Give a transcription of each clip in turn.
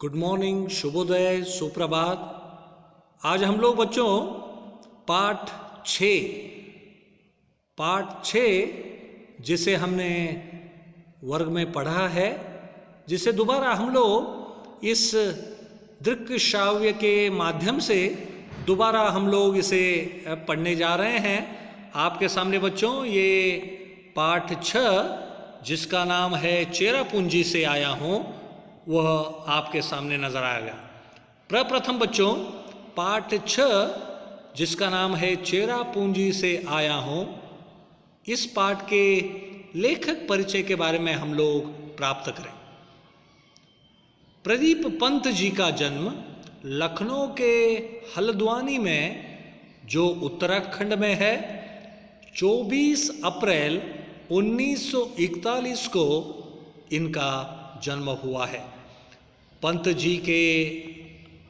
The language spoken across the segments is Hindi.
गुड मॉर्निंग, शुभोदय, सुप्रभात। आज हम लोग बच्चों पाठ 6 जिसे हमने वर्ग में पढ़ा है, जिसे दोबारा हम लोग इस दृक् श्राव्य के माध्यम से दोबारा हम लोग इसे पढ़ने जा रहे हैं। आपके सामने बच्चों ये पाठ 6 जिसका नाम है चेरापूंजी से आया हूँ वह आपके सामने नजर आएगा। प्रप्रथम बच्चों पाठ 6 जिसका नाम है चेरापूंजी से आया हूँ, इस पाठ के लेखक परिचय के बारे में हम लोग प्राप्त करें। प्रदीप पंत जी का जन्म लखनऊ के हल्द्वानी में, जो उत्तराखंड में है, 24 अप्रैल 1941 को इनका जन्म हुआ है। पंत जी के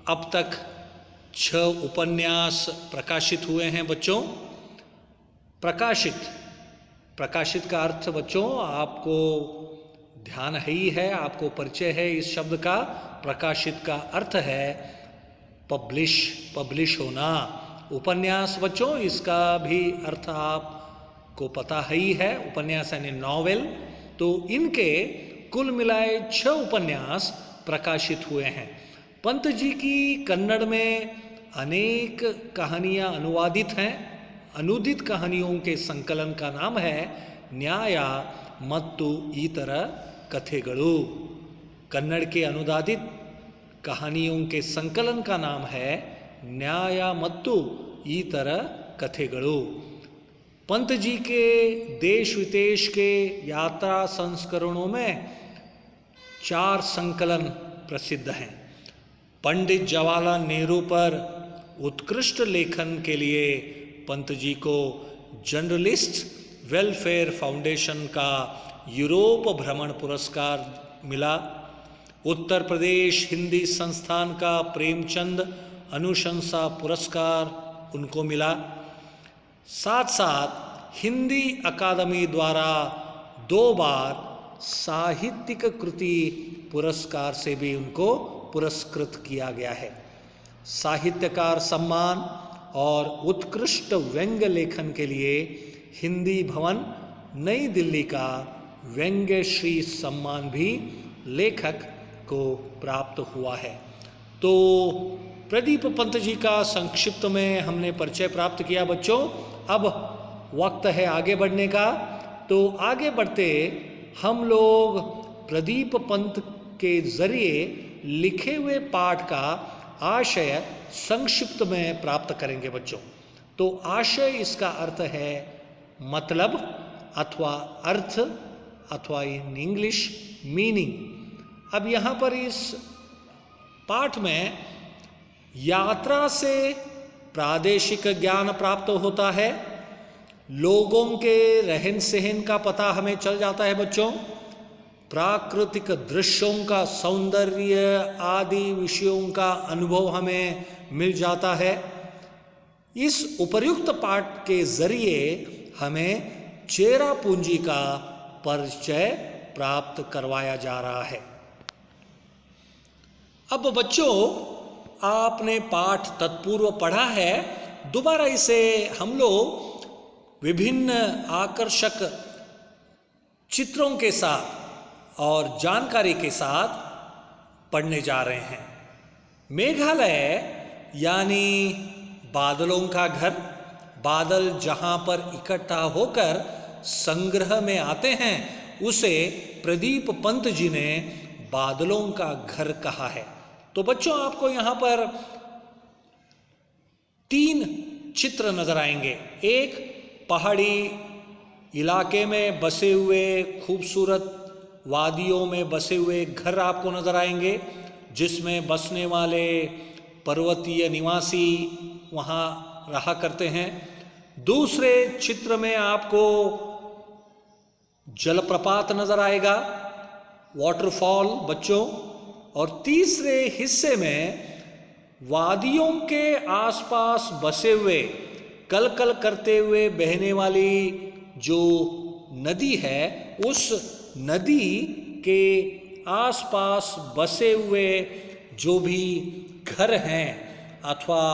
अब तक 6 उपन्यास प्रकाशित हुए हैं बच्चों। प्रकाशित का अर्थ बच्चों आपको ध्यान ही है, आपको परिचय है इस शब्द का। प्रकाशित का अर्थ है पब्लिश होना। उपन्यास बच्चों इसका भी अर्थ आपको पता ही है, उपन्यास यानी नॉवेल। तो इनके कुल मिलाए 6 उपन्यास प्रकाशित हुए हैं। पंत जी की कन्नड़ में अनेक कहानियां अनुवादित हैं। अनुदित कहानियों के संकलन का नाम है न्याय मत्तु ईतर कथेगळु। कन्नड़ के अनुवादित कहानियों के संकलन का नाम है न्याय मत्तु ईतर कथेगळु। पंत जी के देश विदेश के यात्रा संस्करणों में 4 संकलन प्रसिद्ध हैं। पंडित जवाहरलाल नेहरू पर उत्कृष्ट लेखन के लिए पंत जी को जर्नलिस्ट वेलफेयर फाउंडेशन का यूरोप भ्रमण पुरस्कार मिला। उत्तर प्रदेश हिंदी संस्थान का प्रेमचंद अनुशंसा पुरस्कार उनको मिला। साथ साथ हिंदी अकादमी द्वारा 2 बार साहित्यिक कृति पुरस्कार से भी उनको पुरस्कृत किया गया है। साहित्यकार सम्मान और उत्कृष्ट व्यंग्य लेखन के लिए हिंदी भवन नई दिल्ली का व्यंग्यश्री सम्मान भी लेखक को प्राप्त हुआ है। तो प्रदीप पंत जी का संक्षिप्त में हमने परिचय प्राप्त किया बच्चों। अब वक्त है आगे बढ़ने का। तो आगे बढ़ते हम लोग प्रदीप पंत के जरिए लिखे हुए पाठ का आशय संक्षिप्त में प्राप्त करेंगे बच्चों। तो आशय इसका अर्थ है मतलब अथवा अर्थ अथवा इन इंग्लिश मीनिंग। अब यहाँ पर इस पाठ में यात्रा से प्रादेशिक ज्ञान प्राप्त होता है, लोगों के रहन सहन का पता हमें चल जाता है बच्चों, प्राकृतिक दृश्यों का सौंदर्य आदि विषयों का अनुभव हमें मिल जाता है। इस उपर्युक्त पाठ के जरिए हमें चेरापूंजी का परिचय प्राप्त करवाया जा रहा है। अब बच्चों आपने पाठ तत्पूर्व पढ़ा है, दोबारा इसे हम लोग विभिन्न आकर्षक चित्रों के साथ और जानकारी के साथ पढ़ने जा रहे हैं। मेघालय यानी बादलों का घर, बादल जहां पर इकट्ठा होकर संग्रह में आते हैं उसे प्रदीप पंत जी ने बादलों का घर कहा है। तो बच्चों आपको यहां पर 3 चित्र नजर आएंगे। एक पहाड़ी इलाके में बसे हुए खूबसूरत वादियों में बसे हुए घर आपको नजर आएंगे, जिसमें बसने वाले पर्वतीय निवासी वहाँ रहा करते हैं। दूसरे चित्र में आपको जलप्रपात नजर आएगा, वाटरफॉल बच्चों। और तीसरे हिस्से में वादियों के आसपास बसे हुए कल कल करते हुए बहने वाली जो नदी है, उस नदी के आसपास बसे हुए जो भी घर हैं अथवा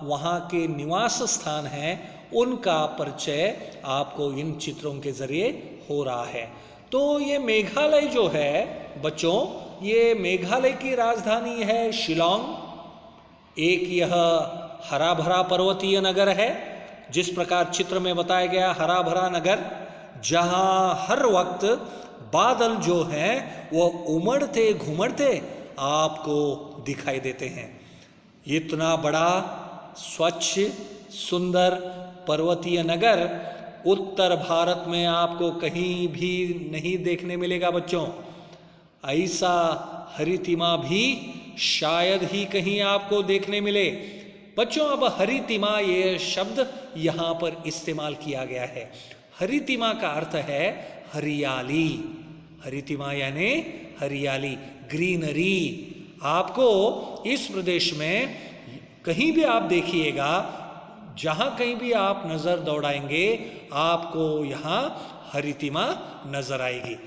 वहाँ के निवास स्थान हैं उनका परिचय आपको इन चित्रों के जरिए हो रहा है। तो ये मेघालय जो है बच्चों, ये मेघालय की राजधानी है शिलोंग। एक यह हरा भरा पर्वतीय नगर है, जिस प्रकार चित्र में बताया गया हरा भरा नगर, जहाँ हर वक्त बादल जो हैं वो उमड़ते घुमड़ते आपको दिखाई देते हैं। इतना बड़ा स्वच्छ सुंदर पर्वतीय नगर उत्तर भारत में आपको कहीं भी नहीं देखने मिलेगा बच्चों। ऐसा हरितिमा भी शायद ही कहीं आपको देखने मिले। बच्चों, अब हरितिमा ये शब्द यहाँ पर इस्तेमाल किया गया है। हरितिमा का अर्थ है हरियाली। हरितिमा यानी हरियाली, ग्रीनरी। आपको इस प्रदेश में कहीं भी आप देखिएगा, जहाँ कहीं भी आप नज़र दौड़ाएंगे आपको यहाँ हरितिमा नज़र आएगी।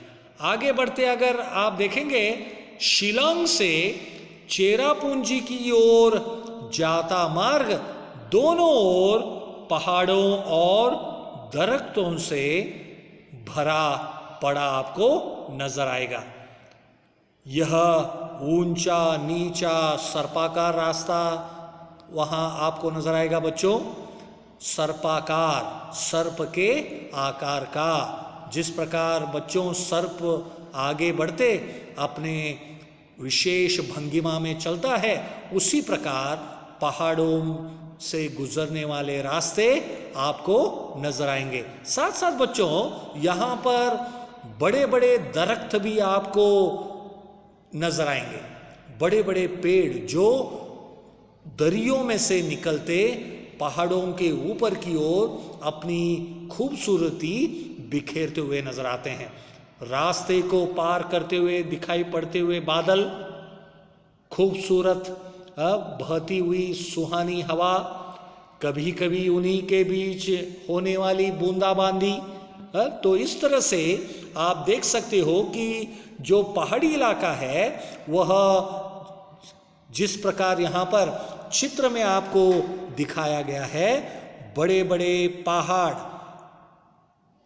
आगे बढ़ते अगर आप देखेंगे, शिलोंग से चेरापूंजी की ओर जाता मार्ग दोनों ओर पहाड़ों और दरख्तों से भरा पड़ा आपको नजर आएगा। यह ऊंचा नीचा सर्पाकार रास्ता वहाँ आपको नजर आएगा बच्चों। सर्पाकार, सर्प के आकार का। जिस प्रकार बच्चों सर्प आगे बढ़ते अपने विशेष भंगिमा में चलता है, उसी प्रकार पहाड़ों से गुजरने वाले रास्ते आपको नजर आएंगे। साथ साथ बच्चों यहाँ पर बड़े बड़े दरख्त भी आपको नजर आएंगे। बड़े बड़े पेड़ जो दरियों में से निकलते पहाड़ों के ऊपर की ओर अपनी खूबसूरती बिखेरते हुए नजर आते हैं। रास्ते को पार करते हुए दिखाई पड़ते हुए बादल, खूबसूरत बहती हुई सुहानी हवा, कभी कभी उन्हीं के बीच होने वाली बूंदाबांदी। तो इस तरह से आप देख सकते हो कि जो पहाड़ी इलाका है वह जिस प्रकार यहाँ पर चित्र में आपको दिखाया गया है, बड़े बड़े पहाड़,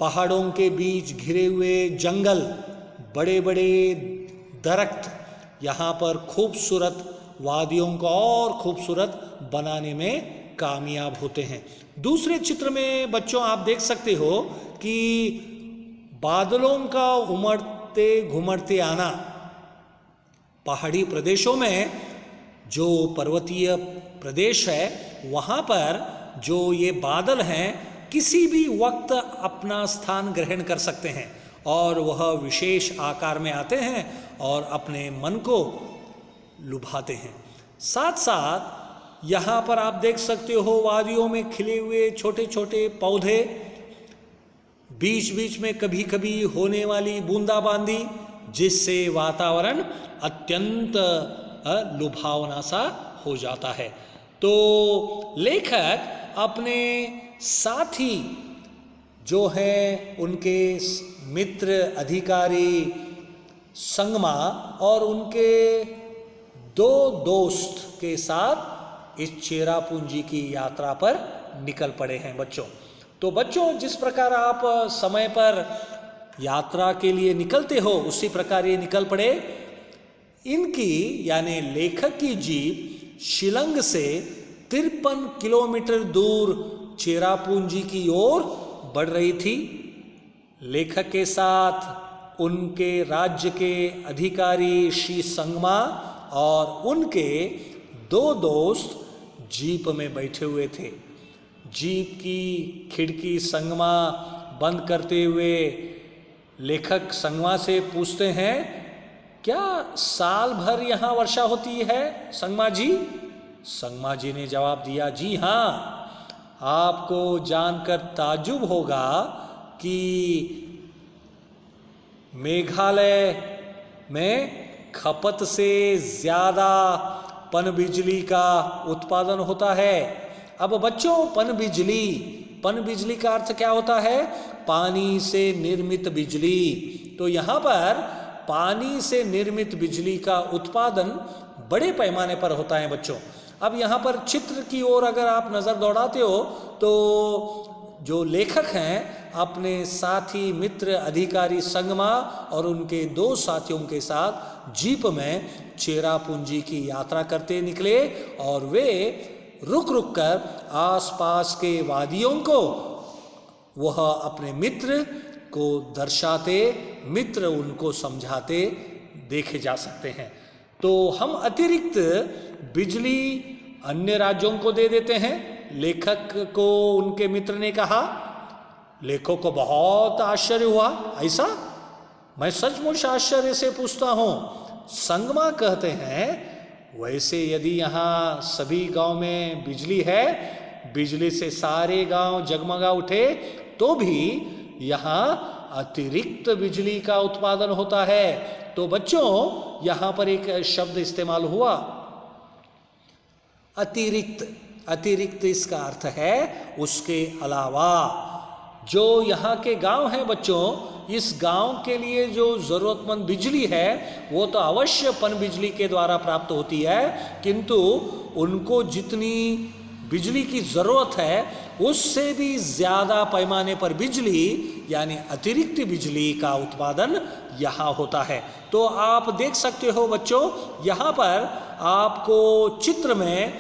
पहाड़ों के बीच घिरे हुए जंगल, बड़े बड़े दरख्त यहाँ पर खूबसूरत वादियों को और खूबसूरत बनाने में कामयाब होते हैं। दूसरे चित्र में बच्चों आप देख सकते हो कि बादलों का उमड़ते घुमड़ते आना। पहाड़ी प्रदेशों में जो पर्वतीय प्रदेश है वहाँ पर जो ये बादल हैं किसी भी वक्त अपना स्थान ग्रहण कर सकते हैं और वह विशेष आकार में आते हैं और अपने मन को लुभाते हैं। साथ साथ यहाँ पर आप देख सकते हो वादियों में खिले हुए छोटे छोटे पौधे, बीच बीच में कभी कभी होने वाली बूंदाबांदी, जिससे वातावरण अत्यंत लुभावना सा हो जाता है। तो लेखक अपने साथी जो हैं उनके मित्र अधिकारी संगमा और उनके दो दोस्त के साथ इस चेरापूंजी की यात्रा पर निकल पड़े हैं बच्चों। तो बच्चों जिस प्रकार आप समय पर यात्रा के लिए निकलते हो उसी प्रकार ये निकल पड़े। इनकी यानी लेखक की जीप शिलोंग से 53 किलोमीटर दूर चेरापूंजी की ओर बढ़ रही थी। लेखक के साथ उनके राज्य के अधिकारी श्री संगमा और उनके दो दोस्त जीप में बैठे हुए थे। जीप की खिड़की संगमा बंद करते हुए लेखक संगमा से पूछते हैं, क्या साल भर यहाँ वर्षा होती है संगमा जी? संगमा जी ने जवाब दिया, जी हाँ। आपको जानकर ताज्जुब होगा कि मेघालय में खपत से ज़्यादा पनबिजली का उत्पादन होता है। अब बच्चों पनबिजली का अर्थ क्या होता है? पानी से निर्मित बिजली। तो यहाँ पर पानी से निर्मित बिजली का उत्पादन बड़े पैमाने पर होता है बच्चों। अब यहाँ पर चित्र की ओर अगर आप नज़र दौड़ाते हो तो जो लेखक हैं अपने साथी मित्र अधिकारी संगमा और उनके 2 साथियों के साथ जीप में चेरापूंजी की यात्रा करते निकले और वे रुक रुक कर आसपास के वादियों को वह अपने मित्र को दर्शाते, मित्र उनको समझाते देखे जा सकते हैं। तो हम अतिरिक्त बिजली अन्य राज्यों को दे देते हैं, लेखक को उनके मित्र ने कहा। लेखक को बहुत आश्चर्य हुआ, ऐसा? मैं सचमुच आश्चर्य से पूछता हूँ। संगमा कहते हैं वैसे यदि यहाँ सभी गांव में बिजली है, बिजली से सारे गांव जगमगा उठे, तो भी यहाँ अतिरिक्त बिजली का उत्पादन होता है। तो बच्चों यहाँ पर एक शब्द इस्तेमाल हुआ, अतिरिक्त। अतिरिक्त इसका अर्थ है उसके अलावा। जो यहाँ के गांव हैं बच्चों, इस गांव के लिए जो ज़रूरतमंद बिजली है वो तो अवश्य पन बिजली के द्वारा प्राप्त होती है, किंतु उनको जितनी बिजली की ज़रूरत है उससे भी ज़्यादा पैमाने पर बिजली यानी अतिरिक्त बिजली का उत्पादन यहाँ होता है। तो आप देख सकते हो बच्चों, यहाँ पर आपको चित्र में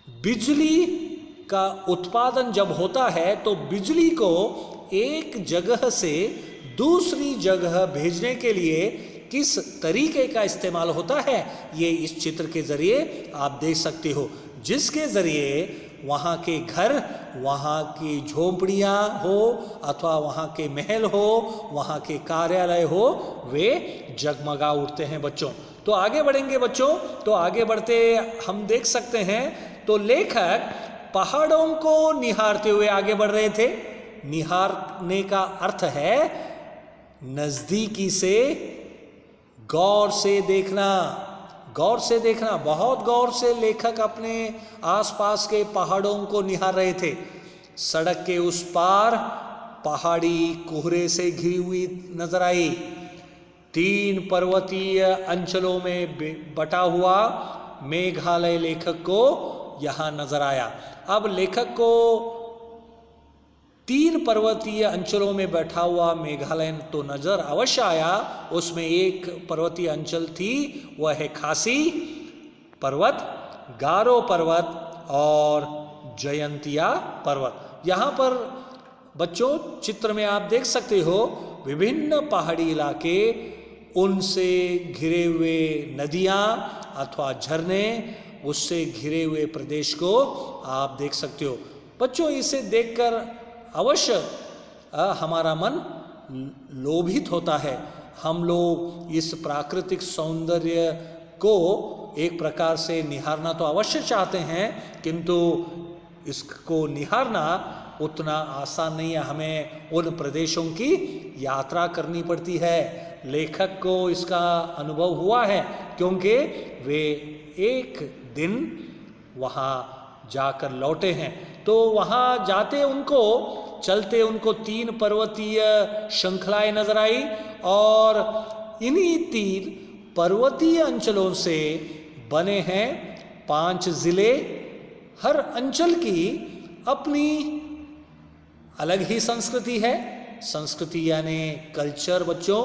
बिजली का उत्पादन जब होता है तो बिजली को एक जगह से दूसरी जगह भेजने के लिए किस तरीके का इस्तेमाल होता है, ये इस चित्र के ज़रिए आप देख सकते हो, जिसके ज़रिए वहाँ के घर, वहाँ की झोंपड़ियाँ हो अथवा वहाँ के महल हो, वहाँ के कार्यालय हो, वे जगमगा उठते हैं बच्चों। तो आगे बढ़ेंगे बच्चों, तो आगे बढ़ते हम देख सकते हैं तो लेखक पहाड़ों को निहारते हुए आगे बढ़ रहे थे। निहारने का अर्थ है नज़दीकी से, गौर से देखना, गौर से देखना। बहुत गौर से लेखक अपने आसपास के पहाड़ों को निहार रहे थे। सड़क के उस पार पहाड़ी कोहरे से घिरी हुई नजर आई। 3 पर्वतीय अंचलों में बटा हुआ मेघालय लेखक को यहाँ नजर आया। अब लेखक को 3 पर्वतीय अंचलों में बैठा हुआ मेघालय तो नजर अवश्य आया। उसमें एक पर्वतीय अंचल थी, वह है खासी पर्वत, गारो पर्वत और जयंतिया पर्वत। यहाँ पर बच्चों चित्र में आप देख सकते हो विभिन्न पहाड़ी इलाके, उनसे घिरे हुए नदियाँ अथवा झरने, उससे घिरे हुए प्रदेश को आप देख सकते हो बच्चों। इसे देखकर अवश्य हमारा मन लोभित होता है। हम लोग इस प्राकृतिक सौंदर्य को एक प्रकार से निहारना तो अवश्य चाहते हैं, किंतु इसको निहारना उतना आसान नहीं है। हमें उन प्रदेशों की यात्रा करनी पड़ती है। लेखक को इसका अनुभव हुआ है क्योंकि वे एक दिन वहाँ जाकर लौटे हैं। तो वहाँ जाते उनको, चलते उनको 3 पर्वतीय श्रृंखलाएं नजर आई और इन्हीं 3 पर्वतीय अंचलों से बने हैं 5 जिले। हर अंचल की अपनी अलग ही संस्कृति है। संस्कृति यानी कल्चर बच्चों।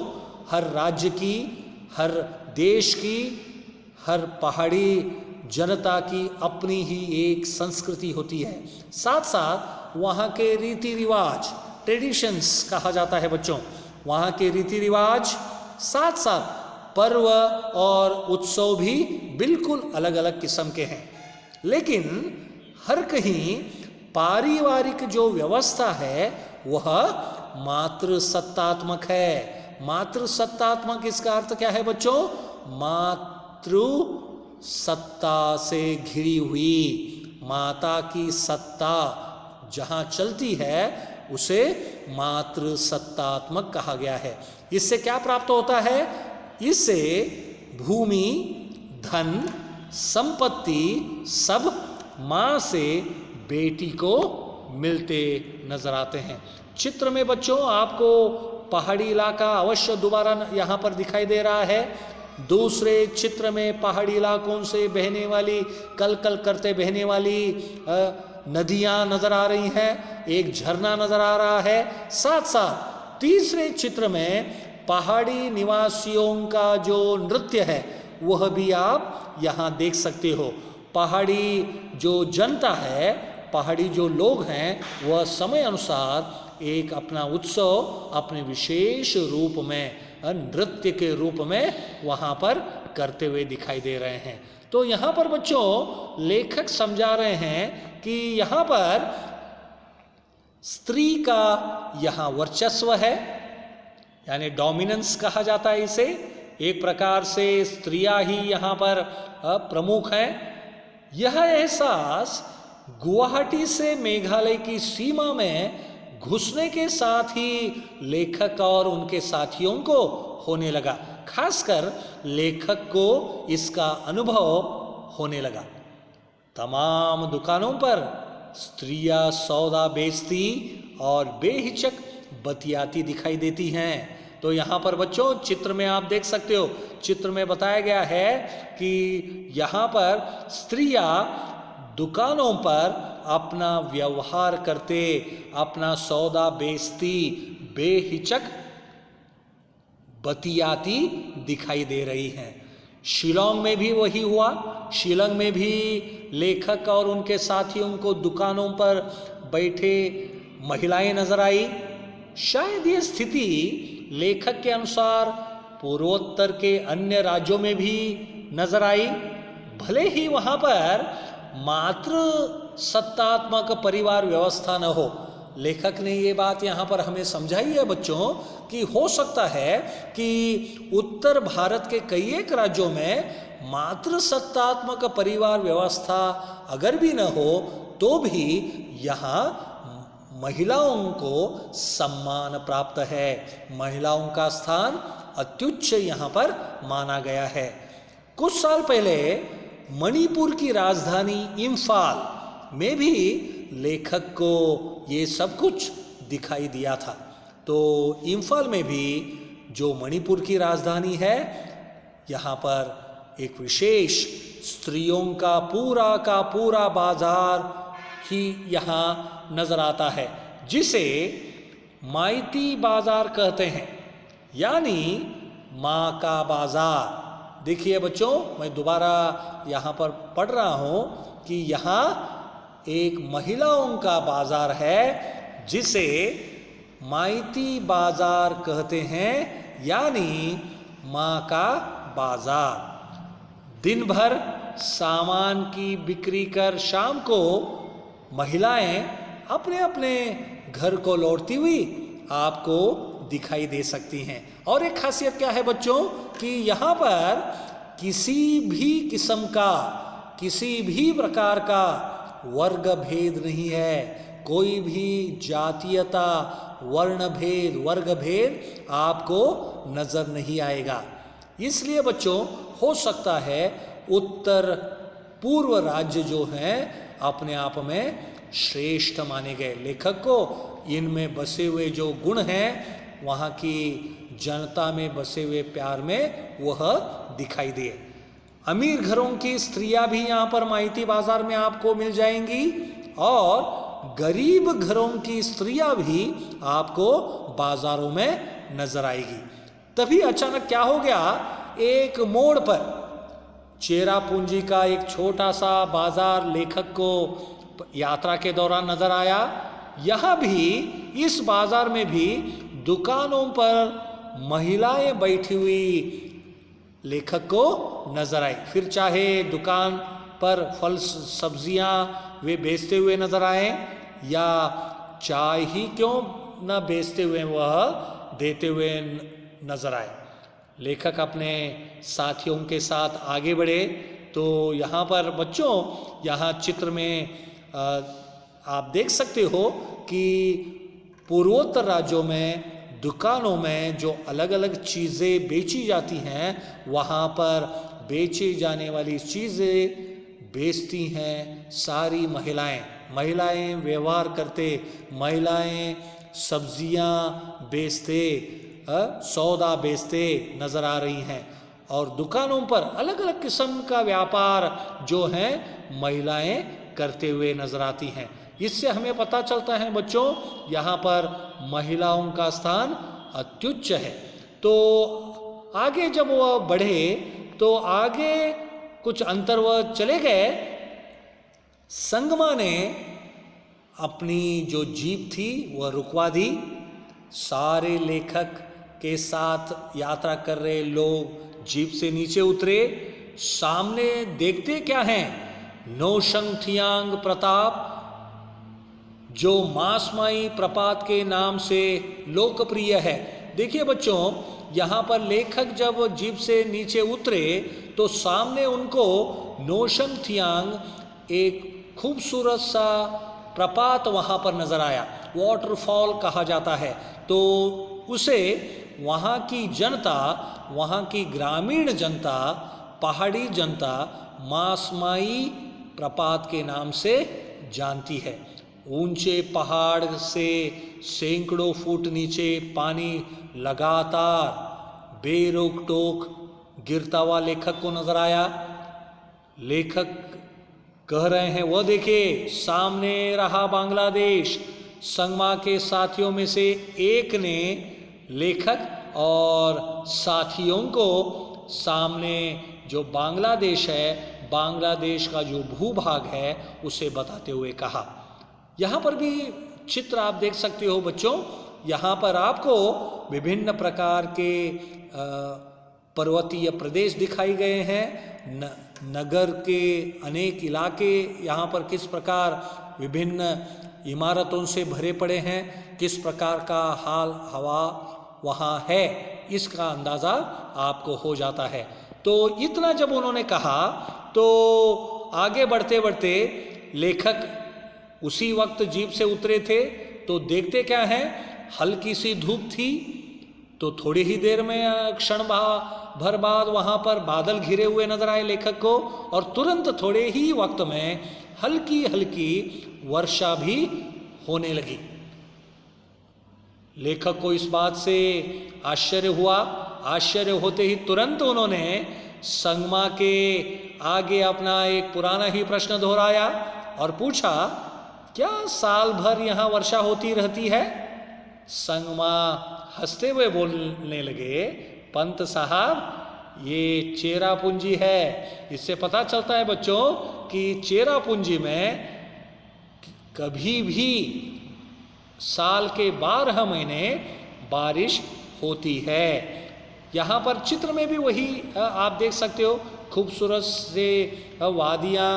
हर राज्य की, हर देश की, हर पहाड़ी जनता की अपनी ही एक संस्कृति होती है। साथ साथ वहाँ के रीति रिवाज, ट्रेडिशंस कहा जाता है बच्चों, वहाँ के रीति रिवाज, साथ साथ पर्व और उत्सव भी बिल्कुल अलग अलग किस्म के हैं। लेकिन हर कहीं पारिवारिक जो व्यवस्था है वह मातृसत्तात्मक है। मातृसत्तात्मक इसका अर्थ क्या है बच्चों? मातृ सत्ता से घिरी हुई, माता की सत्ता जहाँ चलती है उसे मातृसत्तात्मक कहा गया है। इससे क्या प्राप्त होता है? इससे भूमि, धन, संपत्ति सब माँ से बेटी को मिलते नजर आते हैं। चित्र में बच्चों आपको पहाड़ी इलाका अवश्य दोबारा यहाँ पर दिखाई दे रहा है। दूसरे चित्र में पहाड़ी इलाकों से बहने वाली कल कल करते बहने वाली नदियां नजर आ रही हैं, एक झरना नजर आ रहा है। साथ साथ तीसरे चित्र में पहाड़ी निवासियों का जो नृत्य है वह भी आप यहाँ देख सकते हो। पहाड़ी जो जनता है, पहाड़ी जो लोग हैं, वह समय अनुसार एक अपना उत्सव अपने विशेष रूप में, नृत्य के रूप में वहाँ पर करते हुए दिखाई दे रहे हैं। तो यहाँ पर बच्चों लेखक समझा रहे हैं कि यहाँ पर स्त्री का यहाँ वर्चस्व है, यानी डोमिनेंस कहा जाता है इसे। एक प्रकार से स्त्रियां ही यहाँ पर प्रमुख हैं। यह एहसास गुवाहाटी से मेघालय की सीमा में घुसने के साथ ही लेखक और उनके साथियों को होने लगा। खासकर लेखक को इसका अनुभव होने लगा। तमाम दुकानों पर स्त्रियां सौदा बेचती और बेहिचक बतियाती दिखाई देती हैं। तो यहाँ पर बच्चों चित्र में आप देख सकते हो, चित्र में बताया गया है कि यहाँ पर स्त्रियां दुकानों पर अपना व्यवहार करते, अपना सौदा बेचती, बेहिचक बतियाती दिखाई दे रही हैं। शिलोंग में भी वही हुआ। शिलोंग में भी लेखक और उनके साथियों को दुकानों पर बैठे महिलाएं नजर आई। शायद ये स्थिति लेखक के अनुसार पूर्वोत्तर के अन्य राज्यों में भी नजर आई। भले ही वहाँ पर मात्र सत्तात्मक परिवार व्यवस्था न हो, लेखक ने ये बात यहाँ पर हमें समझाई है बच्चों कि हो सकता है कि उत्तर भारत के कई एक राज्यों में मात्र सत्तात्मक परिवार व्यवस्था अगर भी न हो तो भी यहाँ महिलाओं को सम्मान प्राप्त है। महिलाओं का स्थान अत्युच्च यहाँ पर माना गया है। कुछ साल पहले मणिपुर की राजधानी इम्फाल में भी लेखक को ये सब कुछ दिखाई दिया था। तो इम्फाल में भी जो मणिपुर की राजधानी है, यहाँ पर एक विशेष स्त्रियों का पूरा बाजार ही यहाँ नजर आता है, जिसे माइती बाजार कहते हैं, यानी माँ का बाजार। देखिए बच्चों, मैं दोबारा यहाँ पर पढ़ रहा हूँ कि यहाँ एक महिलाओं का बाजार है जिसे माइती बाजार कहते हैं, यानी माँ का बाजार। दिन भर सामान की बिक्री कर शाम को महिलाएं अपने अपने घर को लौटती हुई आपको दिखाई दे सकती हैं। और एक खासियत क्या है बच्चों कि यहाँ पर किसी भी किस्म का, किसी भी प्रकार का वर्ग भेद नहीं है। कोई भी जातीयता, वर्ण भेद, वर्ग भेद आपको नजर नहीं आएगा। इसलिए बच्चों हो सकता है उत्तर पूर्व राज्य जो हैं अपने आप में श्रेष्ठ माने गए। लेखक को इनमें बसे हुए जो गुण हैं, वहाँ की जनता में बसे हुए प्यार में वह दिखाई दिए। अमीर घरों की स्त्रियां भी यहाँ पर माइती बाजार में आपको मिल जाएंगी और गरीब घरों की स्त्रियां भी आपको बाजारों में नजर आएगी। तभी अचानक क्या हो गया, एक मोड़ पर चेरापूंजी का एक छोटा सा बाजार लेखक को यात्रा के दौरान नजर आया। यहाँ भी, इस बाजार में भी दुकानों पर महिलाएं बैठी हुई लेखक को नजर आई। फिर चाहे दुकान पर फल सब्जियां वे बेचते हुए नजर आए या चाय ही क्यों न बेचते हुए वह देते हुए नजर आए। लेखक अपने साथियों के साथ आगे बढ़े। तो यहाँ पर बच्चों, यहाँ चित्र में आप देख सकते हो कि पूर्वोत्तर राज्यों में दुकानों में जो अलग अलग चीज़ें बेची जाती हैं, वहाँ पर बेची जाने वाली चीज़ें बेचती हैं सारी महिलाएं। महिलाएं व्यवहार करते, महिलाएं सब्जियां बेचते, सौदा बेचते नज़र आ रही हैं। और दुकानों पर अलग अलग किस्म का व्यापार जो है महिलाएं करते हुए नजर आती हैं। इससे हमें पता चलता है बच्चों, यहाँ पर महिलाओं का स्थान अत्युच्च है। तो आगे जब वह बढ़े तो आगे कुछ अंतर वह चले गए, संगमा ने अपनी जो जीप थी वह रुकवा दी। सारे लेखक के साथ यात्रा कर रहे लोग जीप से नीचे उतरे। सामने देखते क्या हैं, नोशंग थियांग प्रताप, जो मासमाई प्रपात के नाम से लोकप्रिय है। देखिए बच्चों, यहाँ पर लेखक जब जीप से नीचे उतरे तो सामने उनको नोशंग थियांग एक खूबसूरत सा प्रपात वहाँ पर नजर आया, वाटरफॉल कहा जाता है। तो उसे वहाँ की जनता, वहाँ की ग्रामीण जनता, पहाड़ी जनता मासमाई प्रपात के नाम से जानती है। ऊंचे पहाड़ से सैकड़ों फुट नीचे पानी लगातार बेरोक टोक गिरता हुआ लेखक को नजर आया। लेखक कह रहे हैं, वह देखिए सामने रहा बांग्लादेश। संगमा के साथियों में से एक ने लेखक और साथियों को सामने जो बांग्लादेश है, बांग्लादेश का जो भूभाग है उसे बताते हुए कहा। यहाँ पर भी चित्र आप देख सकते हो बच्चों, यहाँ पर आपको विभिन्न प्रकार के पर्वतीय प्रदेश दिखाई गए हैं। नगर के अनेक इलाके यहाँ पर किस प्रकार विभिन्न इमारतों से भरे पड़े हैं, किस प्रकार का हाल हवा वहाँ है, इसका अंदाज़ा आपको हो जाता है। तो इतना जब उन्होंने कहा तो आगे बढ़ते बढ़ते लेखक उसी वक्त जीप से उतरे थे। तो देखते क्या है, हल्की सी धूप थी। तो थोड़ी ही देर में क्षण भर बाद वहाँ पर बादल घिरे हुए नजर आए लेखक को, और तुरंत थोड़े ही वक्त में हल्की हल्की वर्षा भी होने लगी। लेखक को इस बात से आश्चर्य हुआ। आश्चर्य होते ही तुरंत उन्होंने संगमा के आगे अपना एक पुराना ही प्रश्न दोहराया और पूछा, क्या साल भर यहाँ वर्षा होती रहती है? संगमा हंसते हुए बोलने लगे, पंत साहब ये चेरापूंजी है। इससे पता चलता है बच्चों कि चेरापूंजी में कभी भी साल के 12 महीने बारिश होती है। यहाँ पर चित्र में भी वही आप देख सकते हो, खूबसूरत से वादियाँ,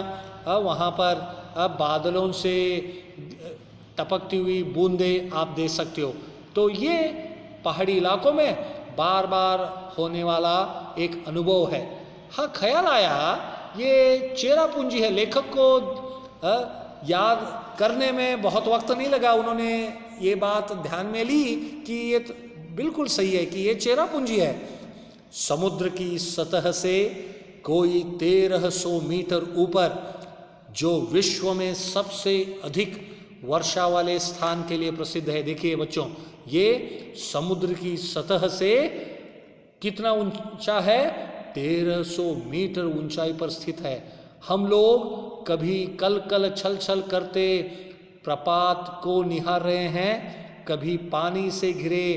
वहाँ पर बादलों से टपकती हुई बूंदें आप देख सकते हो। तो ये पहाड़ी इलाकों में बार बार होने वाला एक अनुभव है। हाँ, ख्याल आया ये चेरापूंजी है। लेखक को याद करने में बहुत वक्त नहीं लगा, उन्होंने ये बात ध्यान में ली कि ये तो बिल्कुल सही है कि ये चेरापूंजी है। समुद्र की सतह से कोई 1300 मीटर ऊपर, जो विश्व में सबसे अधिक वर्षा वाले स्थान के लिए प्रसिद्ध है। देखिए बच्चों, ये समुद्र की सतह से कितना ऊंचा है? 1300 मीटर ऊंचाई पर स्थित है। हम लोग कभी कल कल छल छल करते प्रपात को निहार रहे हैं, कभी पानी से घिरे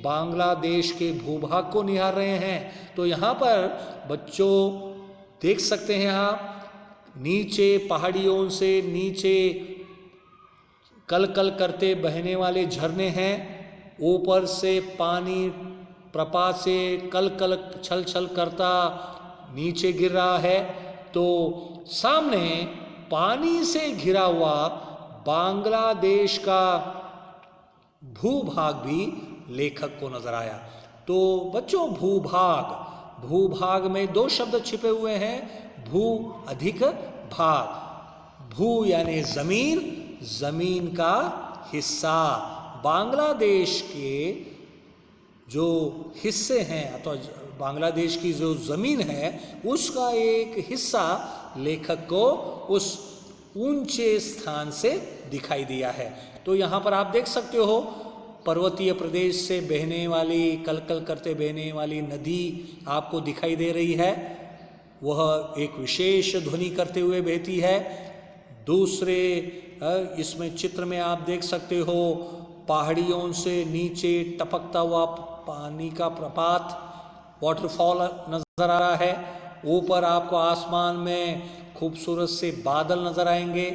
बांग्लादेश के भूभाग को निहार रहे हैं। तो यहाँ पर बच्चों देख सकते हैं आप, नीचे पहाड़ियों से नीचे कल कल करते बहने वाले झरने हैं, ऊपर से पानी प्रपात से कल कल छल छल करता नीचे गिर रहा है। तो सामने पानी से घिरा हुआ बांग्लादेश का भूभाग भी लेखक को नजर आया। तो बच्चों, भूभाग, भूभाग में 2 शब्द छिपे हुए हैं, भू अधिक भाग। भू यानी जमीन, जमीन का हिस्सा। बांग्लादेश के जो हिस्से हैं अथवा बांग्लादेश की जो जमीन है उसका एक हिस्सा लेखक को उस ऊंचे स्थान से दिखाई दिया है। तो यहाँ पर आप देख सकते हो पर्वतीय प्रदेश से बहने वाली, कलकल करते बहने वाली नदी आपको दिखाई दे रही है, वह एक विशेष ध्वनि करते हुए बहती है। दूसरे इसमें चित्र में आप देख सकते हो पहाड़ियों से नीचे टपकता हुआ पानी का प्रपात, वाटरफॉल नज़र आ रहा है। ऊपर आपको आसमान में खूबसूरत से बादल नज़र आएंगे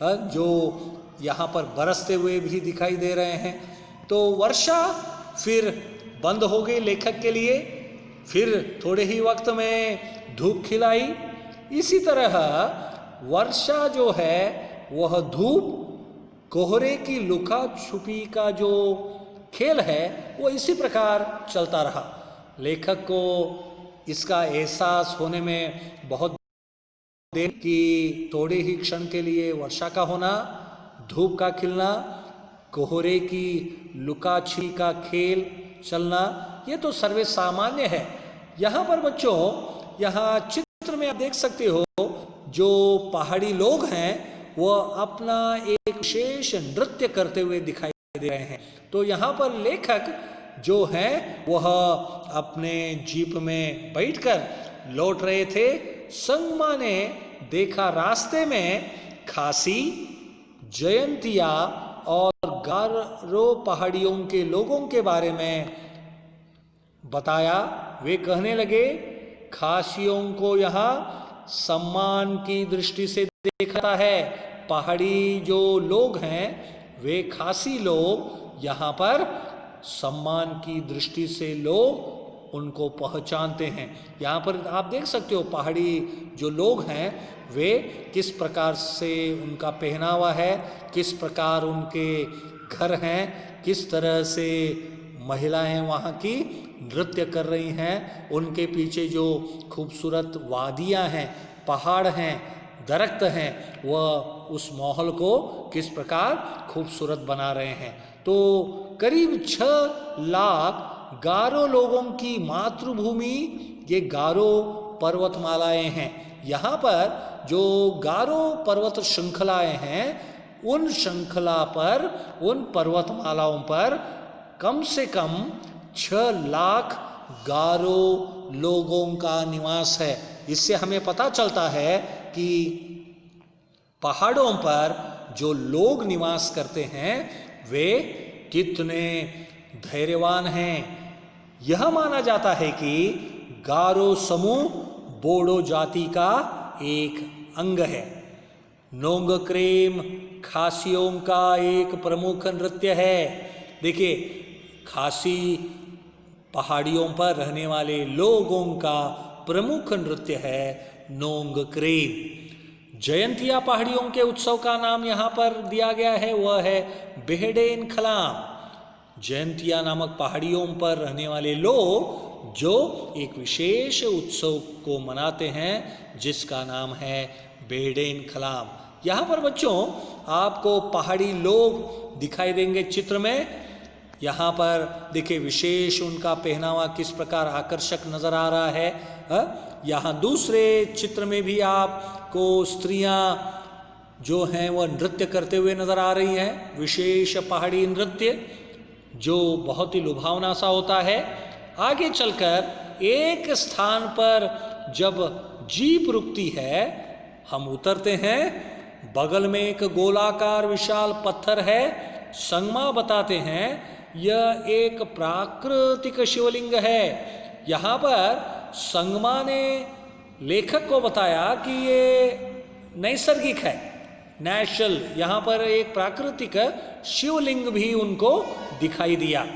जो यहाँ पर बरसते हुए भी दिखाई दे रहे हैं। तो वर्षा फिर बंद हो गई लेखक के लिए, फिर थोड़े ही वक्त में धूप खिलाई। इसी तरह वर्षा जो है वह धूप कोहरे की लुका छुपी का जो खेल है वो इसी प्रकार चलता रहा। लेखक को इसका एहसास होने में बहुत देर कि थोड़े ही क्षण के लिए वर्षा का होना, धूप का खिलना, कोहरे की लुका छिपी का खेल चलना, ये तो सर्वे सामान्य है। यहाँ पर बच्चों, यहाँ चित्र में आप देख सकते हो जो पहाड़ी लोग हैं वो अपना एक विशेष नृत्य करते हुए दिखाई दे रहे हैं। तो यहाँ पर लेखक जो हैं वह अपने जीप में बैठकर लौट रहे थे। संगमा ने देखा रास्ते में खासी, जयंतिया और गारो पहाड़ियों के लोगों के बारे में बताया। वे कहने लगे खासियों को यहाँ सम्मान की दृष्टि से देखता है। पहाड़ी जो लोग हैं वे खासी लोग यहाँ पर सम्मान की दृष्टि से लोग उनको पहचानते हैं। यहाँ पर आप देख सकते हो पहाड़ी जो लोग हैं वे किस प्रकार से उनका पहनावा है, किस प्रकार उनके घर हैं, किस तरह से महिलाएं वहाँ की नृत्य कर रही हैं। उनके पीछे जो खूबसूरत वादियाँ हैं, पहाड़ हैं, दरख्त हैं, वह उस माहौल को किस प्रकार खूबसूरत बना रहे हैं। तो करीब 6 लाख गारो लोगों की मातृभूमि ये गारो पर्वतमालाएं हैं। यहाँ पर जो गारो पर्वत श्रृंखलाएं हैं उन श्रृंखला पर, उन पर्वतमालाओं पर कम से कम 6 लाख गारो लोगों का निवास है। इससे हमें पता चलता है कि पहाड़ों पर जो लोग निवास करते हैं वे कितने धैर्यवान हैं। यह माना जाता है कि गारो समूह बोडो जाति का एक अंग है। नोंगक्रेम खासियों का एक प्रमुख नृत्य है। देखिए, खासी पहाड़ियों पर रहने वाले लोगों का प्रमुख नृत्य है नोंगक्रेम। जयंतिया पहाड़ियों के उत्सव का नाम यहाँ पर दिया गया है, वह है बेहडेन खलाम। जयंतिया नामक पहाड़ियों पर रहने वाले लोग जो एक विशेष उत्सव को मनाते हैं जिसका नाम है बेहडेन खलाम। यहाँ पर बच्चों आपको पहाड़ी लोग दिखाई देंगे चित्र में। यहाँ पर देखिए विशेष उनका पहनावा किस प्रकार आकर्षक नजर आ रहा है। यहाँ दूसरे चित्र में भी आपको स्त्रियां जो हैं वह नृत्य करते हुए नजर आ रही हैं। विशेष पहाड़ी नृत्य जो बहुत ही लुभावना सा होता है। आगे चलकर एक स्थान पर जब जीप रुकती है, हम उतरते हैं, बगल में एक गोलाकार विशाल पत्थर है। संगमा बताते हैं यह एक प्राकृतिक शिवलिंग है। यहाँ पर संगमा ने लेखक को बताया कि ये नैसर्गिक है, नेचुरल। यहाँ पर एक प्राकृतिक शिवलिंग भी उनको दिखाई दिया।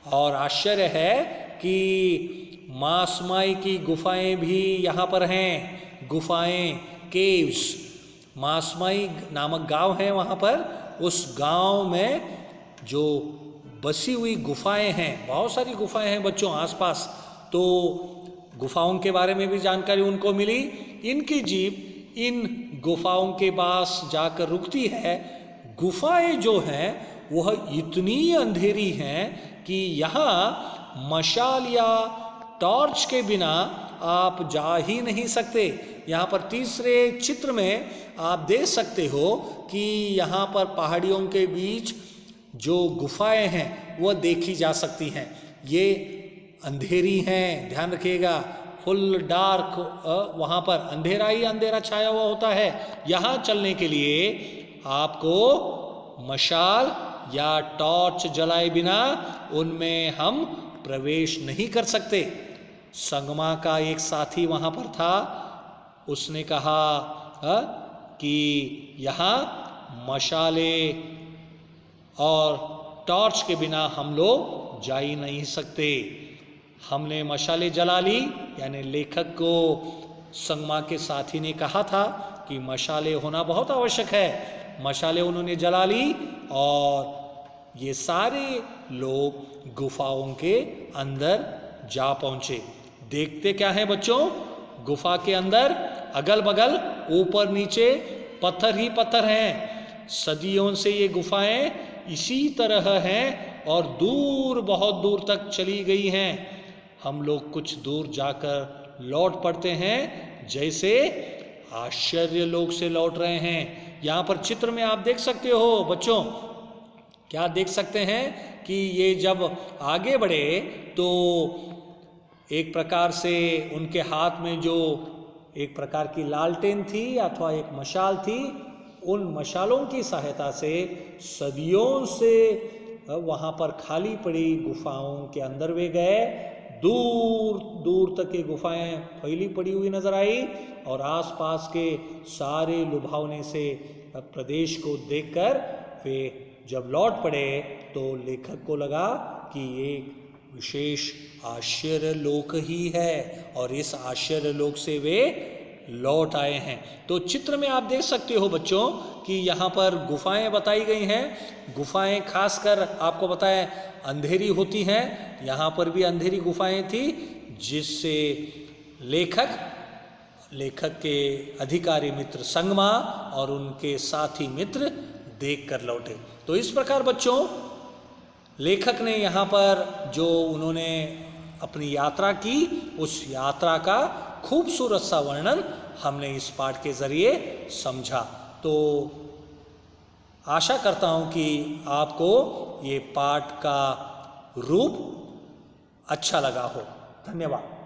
और आश्चर्य है कि मासमाई की गुफाएं भी यहाँ पर हैं। गुफाएं, केव्स, मासमाई नामक गांव है वहाँ पर। उस गांव में जो बसी हुई गुफाएं हैं, बहुत सारी गुफाएं हैं बच्चों आसपास। तो गुफाओं के बारे में भी जानकारी उनको मिली। इनकी जीप इन गुफाओं के पास जाकर रुकती है। गुफाएं जो हैं वह इतनी अंधेरी हैं कि यहाँ मशाल या टॉर्च के बिना आप जा ही नहीं सकते। यहाँ पर तीसरे चित्र में आप देख सकते हो कि यहाँ पर पहाड़ियों के बीच जो गुफाएं हैं वह देखी जा सकती हैं। ये अंधेरी हैं, ध्यान रखिएगा, फुल डार्क, वहाँ पर अंधेरा ही अंधेरा छाया हुआ होता है। यहाँ चलने के लिए आपको मशाल या टॉर्च जलाए बिना उनमें हम प्रवेश नहीं कर सकते। संगमा का एक साथी वहाँ पर था, उसने कहा कि यहाँ मशाले और टॉर्च के बिना हम लोग जा ही नहीं सकते। हमने मशाले जला ली, यानी लेखक को संगमा के साथी ने कहा था कि मशाले होना बहुत आवश्यक है। मशाले उन्होंने जला ली और ये सारे लोग गुफाओं के अंदर जा पहुंचे। देखते क्या है बच्चों, गुफा के अंदर अगल बगल ऊपर नीचे पत्थर ही पत्थर हैं। सदियों से ये गुफाएं इसी तरह हैं और दूर, बहुत दूर तक चली गई हैं। हम लोग कुछ दूर जाकर लौट पड़ते हैं जैसे आश्चर्य लोक से लौट रहे हैं। यहाँ पर चित्र में आप देख सकते हो बच्चों, क्या देख सकते हैं कि ये जब आगे बढ़े तो एक प्रकार से उनके हाथ में जो एक प्रकार की लालटेन थी अथवा एक मशाल थी, उन मशालों की सहायता से सदियों से वहाँ पर खाली पड़ी गुफाओं के अंदर वे गए। दूर दूर तक ये गुफाएं फैली पड़ी हुई नजर आई और आसपास के सारे लुभावने से प्रदेश को देखकर वे जब लौट पड़े तो लेखक को लगा कि ये विशेष आश्चर्य लोक ही है और इस आश्चर्य लोक से वे लौट आए हैं। तो चित्र में आप देख सकते हो बच्चों कि यहाँ पर गुफाएं बताई गई हैं। गुफाएं खासकर आपको बताएं अंधेरी होती हैं, यहाँ पर भी अंधेरी गुफाएं थी जिससे लेखक के अधिकारी मित्र संगमा और उनके साथी मित्र देख कर लौटे। तो इस प्रकार बच्चों लेखक ने यहाँ पर जो उन्होंने अपनी यात्रा की, उस यात्रा का खूबसूरत सा वर्णन हमने इस पाठ के जरिए समझा। तो आशा करता हूँ कि आपको ये पाठ का रूप अच्छा लगा हो। धन्यवाद।